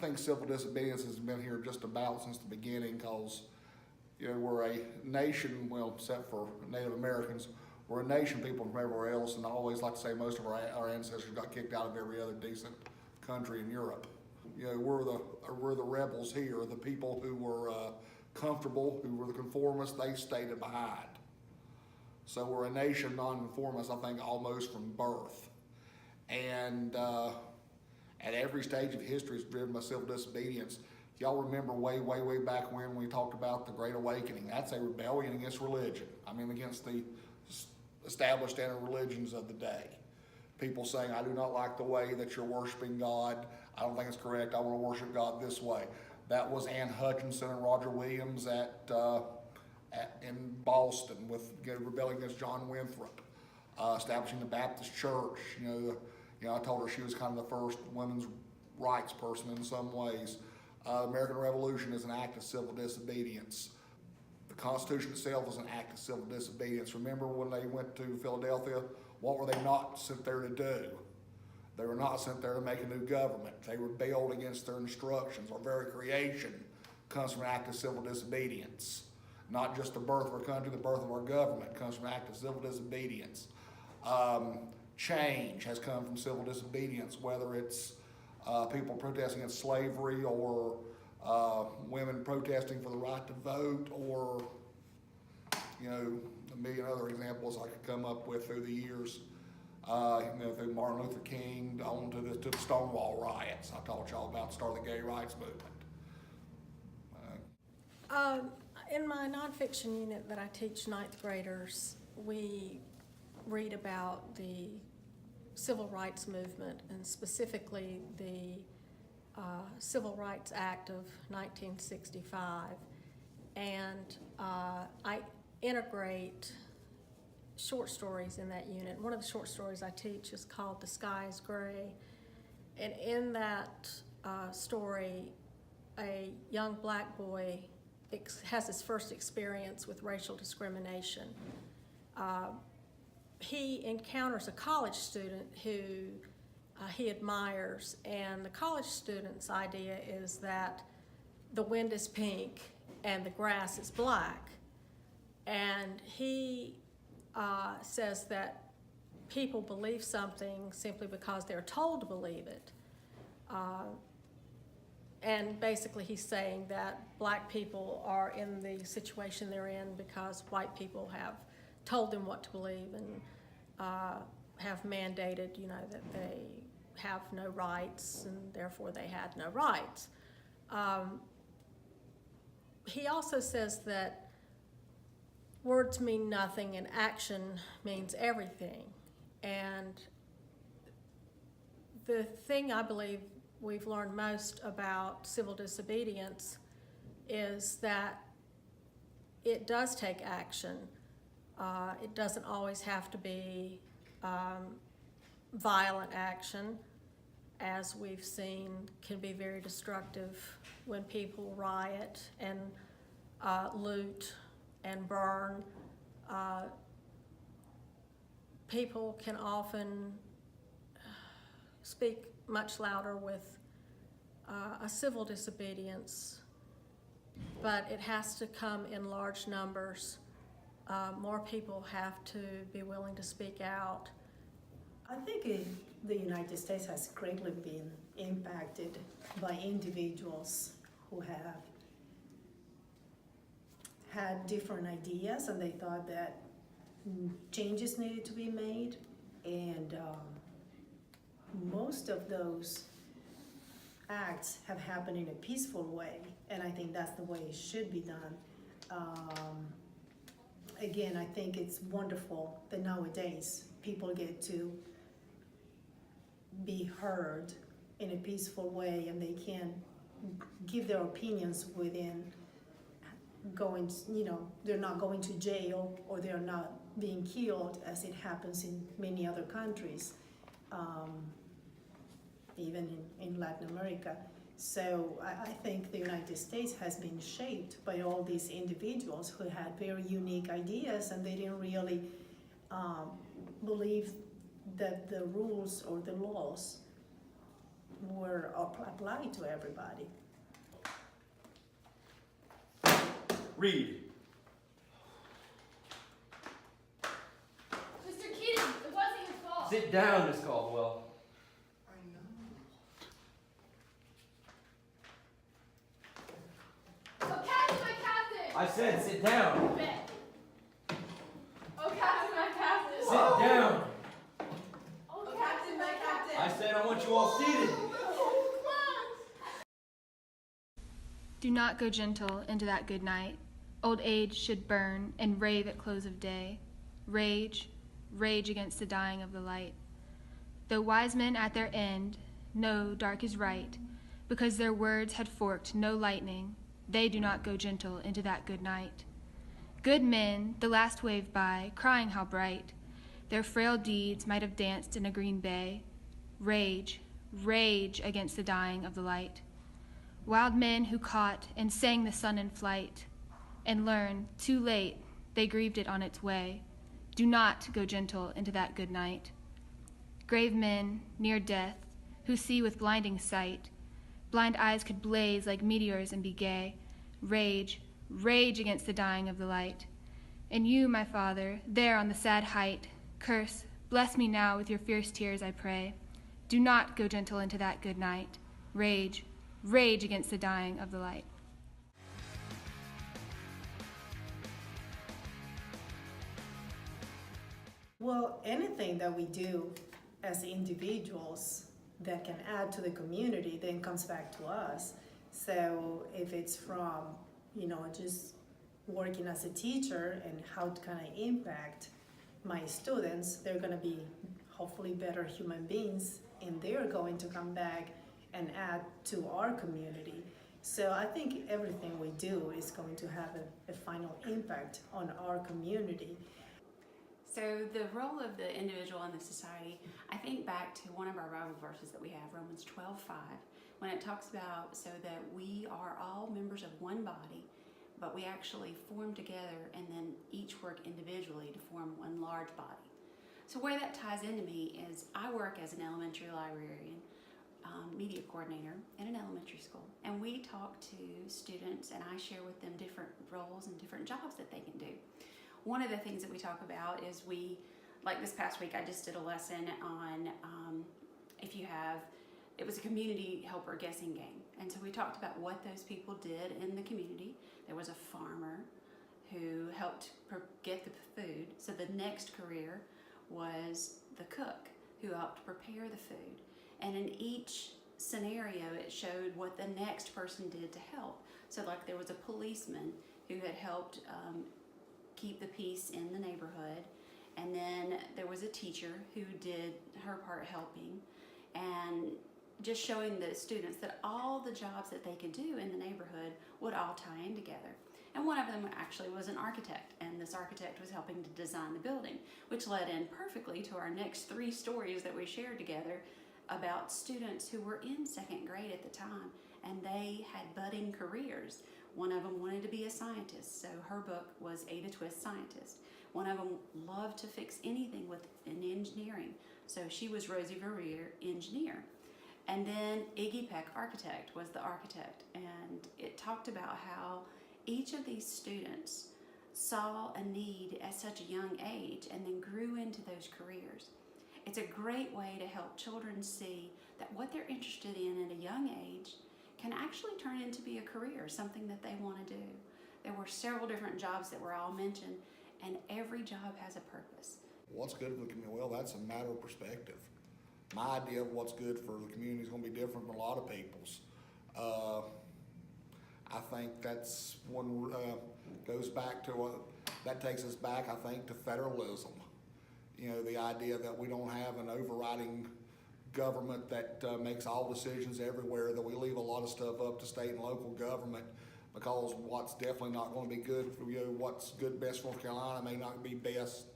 think civil disobedience has been here just about since the beginning because, we're a nation, well, except for Native Americans, we're a nation, people from everywhere else, and I always like to say most of our ancestors got kicked out of every other decent country in Europe. We're the rebels here, the people who were comfortable, who were the conformists, they stayed behind. So we're a nation non-conformist, I think, almost from birth. And at every stage of history is driven by civil disobedience. Y'all remember way back when we talked about the Great Awakening. That's a rebellion against religion. I mean, against the established religions of the day. People saying, I do not like the way that you're worshiping God. I don't think it's correct. I want to worship God this way. That was Ann Hutchinson and Roger Williams in Boston with rebelling against John Winthrop, establishing the Baptist Church. I told her she was kind of the first women's rights person in some ways. American Revolution is an act of civil disobedience. The Constitution itself is an act of civil disobedience. Remember when they went to Philadelphia, what were they not sent there to do? They were not sent there to make a new government. They rebelled against their instructions. Our very creation comes from an act of civil disobedience. Not just the birth of our country, the birth of our government comes from an act of civil disobedience. Change has come from civil disobedience, whether it's people protesting against slavery or women protesting for the right to vote or, a million other examples I could come up with through the years. Through Martin Luther King on to the Stonewall riots. I taught y'all about the start of the gay rights movement. In my nonfiction unit that I teach ninth graders, we read about the civil rights movement and specifically the Civil Rights Act of 1965. And I integrate short stories in that unit. One of the short stories I teach is called The Sky is Gray. And in that story, a young black boy has his first experience with racial discrimination. He encounters a college student who he admires, and the college student's idea is that the wind is pink and the grass is black. And he says that people believe something simply because they're told to believe it. And basically he's saying that black people are in the situation they're in because white people have told them what to believe and have mandated, that they have no rights and therefore they had no rights. He also says that words mean nothing and action means everything. And the thing I believe we've learned most about civil disobedience is that it does take action. It doesn't always have to be violent action, as we've seen can be very destructive when people riot and loot and burn. People can often speak much louder with a civil disobedience, but it has to come in large numbers. More people have to be willing to speak out. I think the United States has greatly been impacted by individuals who have had different ideas and they thought that changes needed to be made, and most of those acts have happened in a peaceful way, and I think that's the way it should be done. Again, I think it's wonderful that nowadays people get to be heard in a peaceful way and they can give their opinions within going, they're not going to jail or they're not being killed as it happens in many other countries, even in Latin America. So I think the United States has been shaped by all these individuals who had very unique ideas, and they didn't really believe that the rules or the laws were apply to everybody. Read. Mr. Keating, it wasn't your fault. Sit down, Miss Caldwell. Oh, Captain, my captain! I said sit down. Bet. Oh, Captain, my captain! Sit down. Oh, Captain, my captain! I said I want you all seated. Do not go gentle into that good night. Old age should burn and rave at close of day. Rage, rage against the dying of the light. Though wise men at their end know dark is right, because their words had forked no lightning, they do not go gentle into that good night. Good men, the last wave by, crying how bright, their frail deeds might have danced in a green bay. Rage, rage against the dying of the light. Wild men who caught and sang the sun in flight, and learned, too late, they grieved it on its way. Do not go gentle into that good night. Grave men, near death, who see with blinding sight, blind eyes could blaze like meteors and be gay. Rage, rage against the dying of the light. And you, my father, there on the sad height, curse, bless me now with your fierce tears, I pray. Do not go gentle into that good night. Rage, rage against the dying of the light. Well, anything that we do as individuals that can add to the community then comes back to us. So if it's from, just working as a teacher and how to kind of impact my students, they're going to be hopefully better human beings, and they're going to come back and add to our community. So I think everything we do is going to have a final impact on our community. So the role of the individual in the society, I think back to one of our Bible verses that we have, Romans 12:5, when it talks about so that we are all members of one body, but we actually form together and then each work individually to form one large body. So where that ties into me is I work as an elementary librarian, media coordinator in an elementary school, and we talk to students and I share with them different roles and different jobs that they can do. One of the things that we talk about is like this past week, I just did a lesson on it was a community helper guessing game. And so we talked about what those people did in the community. There was a farmer who helped get the food. So the next career was the cook who helped prepare the food. And in each scenario, it showed what the next person did to help. So like there was a policeman who had helped keep the peace in the neighborhood, and then there was a teacher who did her part helping, and just showing the students that all the jobs that they could do in the neighborhood would all tie in together. And one of them actually was an architect, and this architect was helping to design the building, which led in perfectly to our next 3 stories that we shared together about students who were in 2nd grade at the time, and they had budding careers. One of them wanted to be a scientist, so her book was Ada Twist Scientist. One of them loved to fix anything in engineering, so she was Rosie Verrier, engineer. And then Iggy Peck, architect, was the architect, and it talked about how each of these students saw a need at such a young age and then grew into those careers. It's a great way to help children see that what they're interested in at a young age can actually turn into be a career, something that they want to do. There were several different jobs that were all mentioned, and every job has a purpose. What's good for the community? Well, that's a matter of perspective. My idea of what's good for the community is going to be different from a lot of people's. I think that's one goes back to that takes us back, I think, to federalism. The idea that we don't have an overriding government that makes all decisions everywhere, that we leave a lot of stuff up to state and local government, because what's definitely not going to be good for what's good best for North Carolina may not be best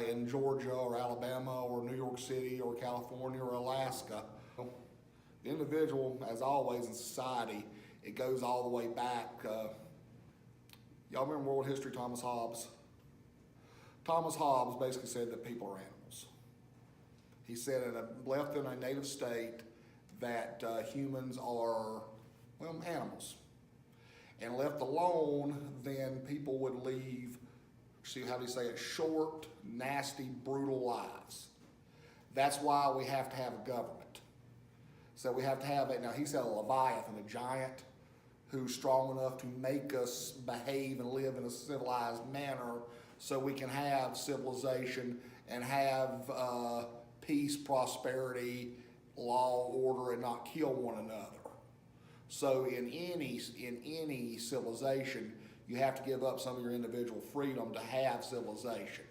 in Georgia or Alabama or New York City or California or Alaska. The individual, as always in society, it goes all the way back. Y'all remember world history, Thomas Hobbes? Thomas Hobbes basically said that people are animals. He said left in a native state that humans are, well, animals. And left alone, then people would leave, see how do you say it, short, nasty, brutal lives. That's why we have to have a government. So we have to have it. Now he said a Leviathan, a giant, who's strong enough to make us behave and live in a civilized manner so we can have civilization and have peace, prosperity, law, order, and not kill one another. So in any civilization, you have to give up some of your individual freedom to have civilization.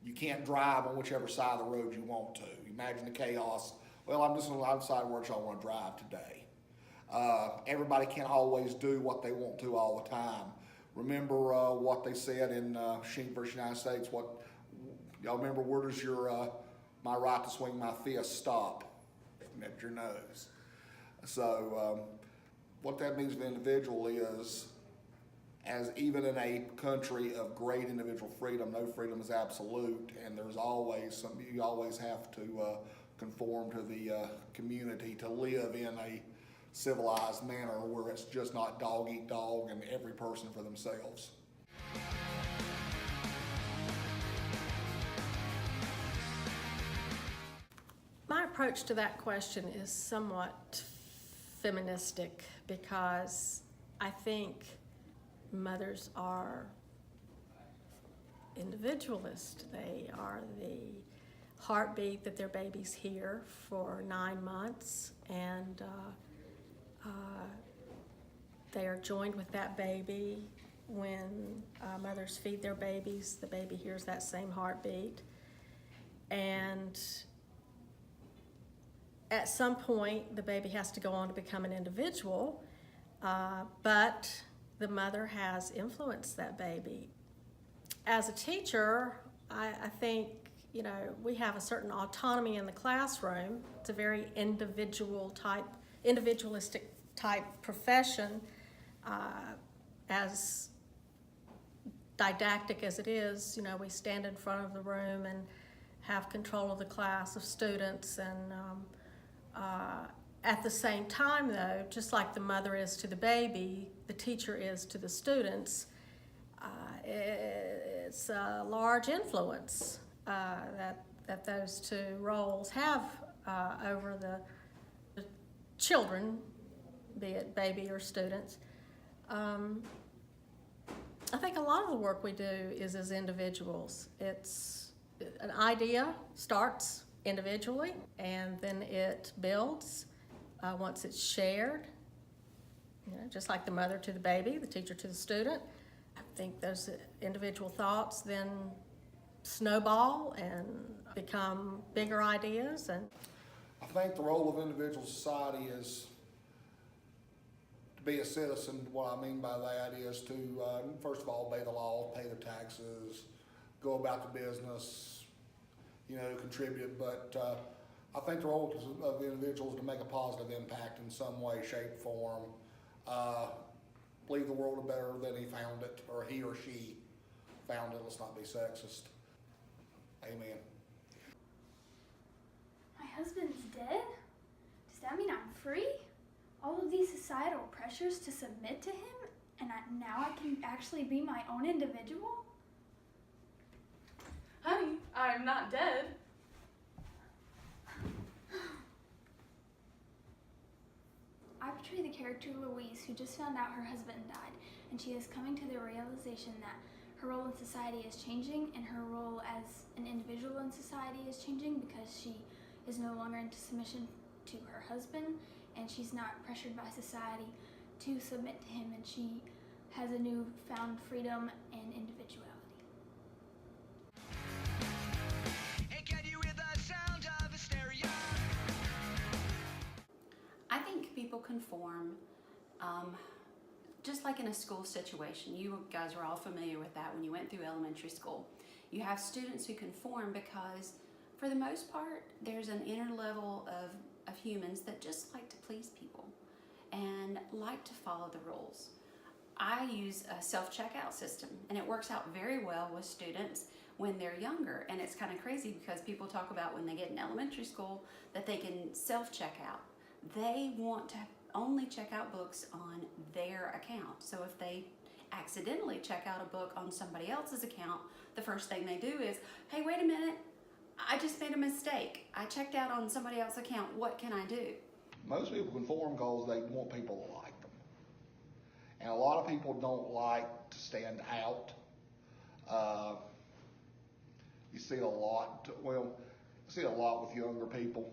You can't drive on whichever side of the road you want to. Imagine the chaos. Well, I'm just going to decide where I want to drive today. Everybody can't always do what they want to all the time. Remember what they said in Schenck versus United States? Y'all remember, where does your my right to swing my fist stop? At your nose. So what that means for the individual is, as even in a country of great individual freedom, no freedom is absolute, and there's always you always have to conform to the community to live in a civilized manner where it's just not dog eat dog and every person for themselves. My approach to that question is somewhat feministic because I think mothers are individualist. They are the heartbeat that their baby's here for 9 months, and they are joined with that baby. When mothers feed their babies, the baby hears that same heartbeat. And at some point, the baby has to go on to become an individual, but the mother has influenced that baby. As a teacher, I think, you know, we have a certain autonomy in the classroom. It's a very individualistic type profession. As didactic as it is, you know, we stand in front of the room and have control of the class of students, and at the same time, though, just like the mother is to the baby, the teacher is to the students. It's a large influence that those two roles have over the children, be it baby or students. I think a lot of the work we do is as individuals. It's an idea starts individually, and then it builds once it's shared. You know, just like the mother to the baby, the teacher to the student. I think those individual thoughts then snowball and become bigger ideas. And I think the role of individual society is to be a citizen. What I mean by that is to, first of all, obey the law, pay the taxes, go about the business, you know, contribute. But I think the role of the individual is to make a positive impact in some way, shape, form. Leave the world better than he found it, or he or she found it. Let's not be sexist. Amen. My husband's dead? Does that mean I'm free? All of these societal pressures to submit to him, and now I can actually be my own individual? Honey, I'm not dead. I portray the character Louise, who just found out her husband died, and she is coming to the realization that her role in society is changing, and her role as an individual in society is changing because she is no longer into submission to her husband, and she's not pressured by society to submit to him, and she has a newfound freedom and individuality. I think people conform, just like in a school situation. You guys are all familiar with that when you went through elementary school. You have students who conform because, for the most part, there's an inner level of humans that just like to please people and like to follow the rules. I use a self-checkout system, and it works out very well with students when they're younger. And it's kind of crazy because people talk about when they get in elementary school that they can self-check out. they want to only check out books on their account. So if they accidentally check out a book on somebody else's account, the first thing they do is, hey, wait a minute, I just made a mistake. I checked out on somebody else's account. What can I do? Most people conform because they want people to like them. And a lot of people don't like to stand out. You see it a lot, well, I see it a lot with younger people.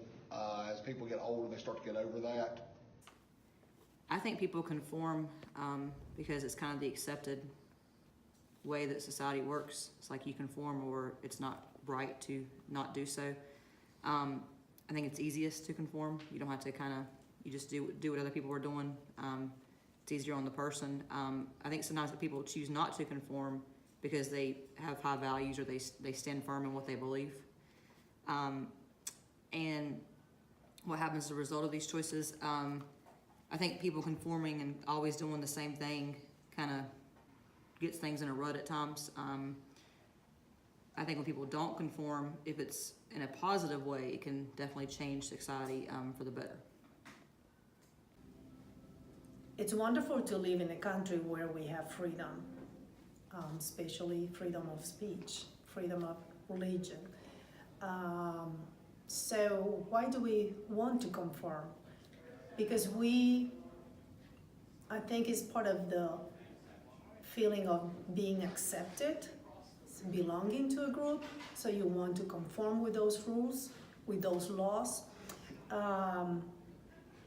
As people get older, they start to get over that. I think people conform because it's kind of the accepted way that society works. It's like you conform or it's not right to not do so. I think it's easiest to conform. You don't have to you just do what other people are doing. It's easier on the person. I think sometimes people choose not to conform because they have high values or they stand firm in what they believe. And what happens as a result of these choices, I think people conforming and always doing the same thing kind of gets things in a rut at times. I think when people don't conform, if it's in a positive way, it can definitely change society for the better. It's wonderful to live in a country where we have freedom, especially freedom of speech, freedom of religion. So why do we want to conform? Because I think it's part of the feeling of being accepted, belonging to a group, so you want to conform with those rules, with those laws.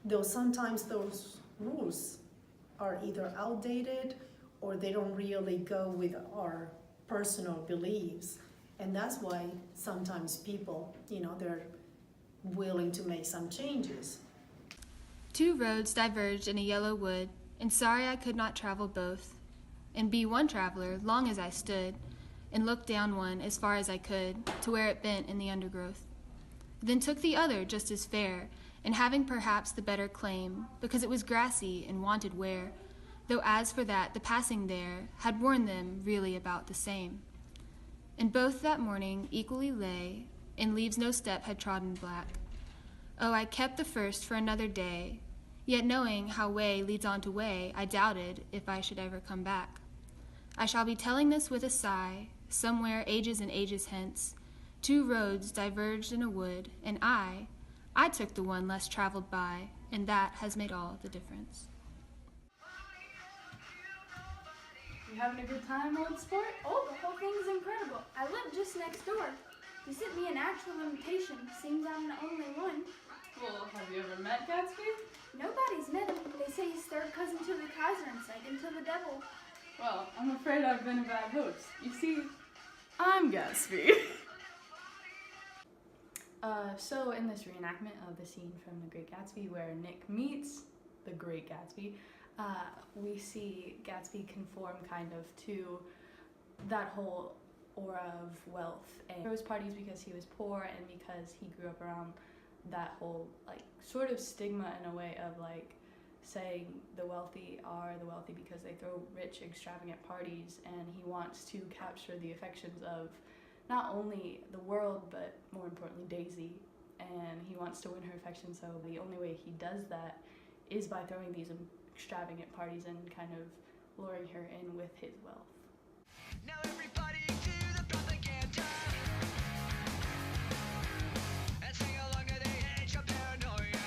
Though sometimes those rules are either outdated or they don't really go with our personal beliefs. And that's why sometimes people, they're willing to make some changes. 2 roads diverged in a yellow wood, and sorry I could not travel both, and be one traveler long as I stood, and looked down one as far as I could, to where it bent in the undergrowth. Then took the other just as fair, and having perhaps the better claim, because it was grassy and wanted wear, though as for that the passing there had worn them really about the same. And both that morning equally lay, and leaves no step had trodden black. Oh, I kept the first for another day, yet knowing how way leads on to way, I doubted if I should ever come back. I shall be telling this with a sigh, somewhere ages and ages hence. 2 roads diverged in a wood, and I took the one less traveled by, and that has made all the difference. You having a good time, old sport? Oh, the whole thing's incredible. I live just next door. You sent me an actual invitation. Seems I'm the only one. Well, have you ever met Gatsby? Nobody's met him. They say he's third cousin to the Kaiser and second to the devil. Well, I'm afraid I've been a bad host. You see, I'm Gatsby. So in this reenactment of the scene from The Great Gatsby where Nick meets the Great Gatsby, we see Gatsby conform kind of to that whole aura of wealth and throws parties because he was poor and because he grew up around that whole sort of stigma in a way of saying the wealthy are the wealthy because they throw rich, extravagant parties, and he wants to capture the affections of not only the world but more importantly Daisy, and he wants to win her affection. So the only way he does that is by throwing these extravagant parties and kind of luring her in with his wealth. Now everybody to the propaganda and sing along to the edge of paranoia.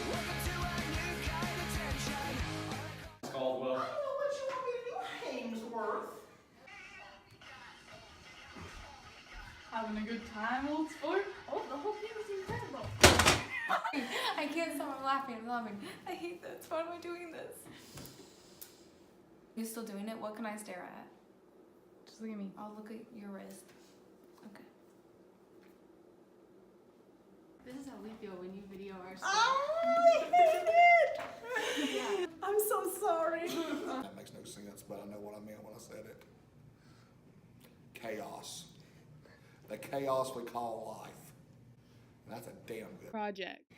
Welcome to a new kind of tension. Caldwell. I know what you want me to do, Hainsworth. Having a good time, old sport? Oh, the whole thing was incredible. I can't stop laughing. I'm laughing. I hate this. Why am I doing this? You still doing it? What can I stare at? Just look at me. I'll look at your wrist. Okay. This is how we feel when you video our stuff. Oh, I hate it! Yeah. I'm so sorry. That makes no sense, but I know what I meant when I said it. Chaos. The chaos we call life. And that's a damn good Project.